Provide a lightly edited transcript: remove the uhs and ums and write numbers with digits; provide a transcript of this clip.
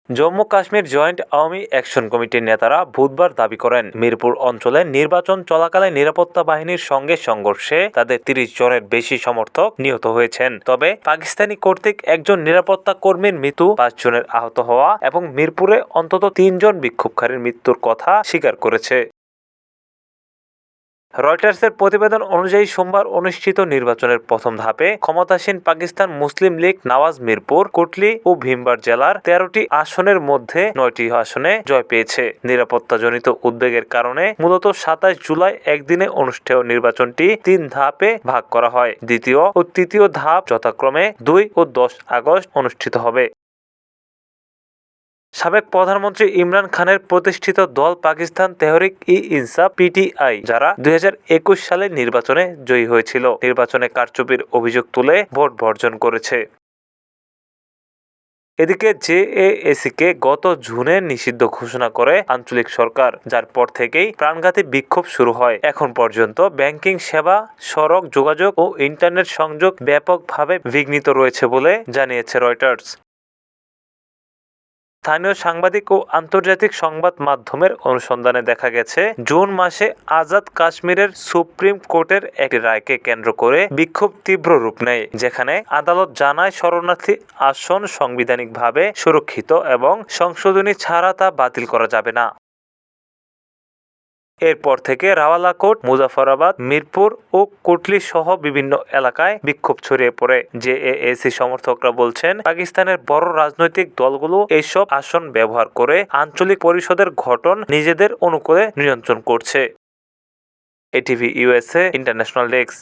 Jammu Kashmir joint Awami action কমিটির নেতারা বুধবার দাবি করেন, মিরপুর অঞ্চলে নির্বাচন চলাকালে নিরাপত্তা বাহিনীর সঙ্গে সংঘর্ষে তাদের ৩০ জনের বেশি সমর্থক নিহত হয়েছেন। তবে পাকিস্তানি কর্তৃক একজন নিরাপত্তা কর্মীর মৃত্যু, ৫ জনের আহত হওয়া এবং মিরপুরে অন্তত ৩ জন বিক্ষোভকারীর মৃত্যুর কথা স্বীকার করেছে। রয়টার্সের প্রতিবেদন অনুযায়ী সোমবার অনুষ্ঠিত নির্বাচনের প্রথম ধাপে ক্ষমতাসীন পাকিস্তান মুসলিম লীগ নওয়াজ মিরপুর, কোটলি ও ভীমবার জেলার ১৩টি আসনের মধ্যে ৯টি আসনে জয় পেয়েছে। নিরাপত্তাজনিত উদ্বেগের কারণে মূলত ২৭ জুলাই একদিনে অনুষ্ঠেয় নির্বাচনটি ৩ ধাপে ভাগ করা হয়। দ্বিতীয় ও তৃতীয় ধাপ যথাক্রমে ২ ও ১০ আগস্ট অনুষ্ঠিত হবে। সাবেক প্রধানমন্ত্রী ইমরান খানের প্রতিষ্ঠিত দল পাকিস্তান তেহরিক-ই-ইনসাফ (পিটিআই), যারা ২০২১ সালে নির্বাচনে জয়ী হয়েছিল, নির্বাচনে কারচুপির অভিযোগ তুলে ভোট বর্জন করেছে। এদিকে জেএএসিকে গত জুনে নিষিদ্ধ ঘোষণা করে আঞ্চলিক সরকার, যার পর থেকেই প্রাণঘাতী বিক্ষোভ শুরু হয়। এখন পর্যন্ত ব্যাংকিং সেবা, সড়ক যোগাযোগ ও ইন্টারনেট সংযোগ ব্যাপকভাবে বিঘ্নিত রয়েছে বলে জানিয়েছে রয়টার্স। স্থানীয় সাংবাদিক ও আন্তর্জাতিক সংবাদ মাধ্যমের অনুসন্ধানে দেখা গেছে, জুন মাসে আজাদ কাশ্মীরের সুপ্রিম কোর্টের একটি রায়কে কেন্দ্র করে বিক্ষোভ তীব্র রূপ নেয়, যেখানে আদালত জানায় শরণার্থী আসন সাংবিধানিকভাবে সুরক্ষিত এবং সংশোধনী ছাড়া তা বাতিল করা যাবে না। এরপর থেকে রাওয়ালাকোট, মুজাফরাবাদ, মিরপুর ও কোটলি সহ বিভিন্ন এলাকায় বিক্ষোভ ছড়িয়ে পড়ে। জেএএসি সমর্থকরা বলছেন, পাকিস্তানের বড় রাজনৈতিক দলগুলো এইসব আসন ব্যবহার করে আঞ্চলিক পরিষদের গঠন নিজেদের অনুকূলে নিয়ন্ত্রণ করছে। ATV USA international desk.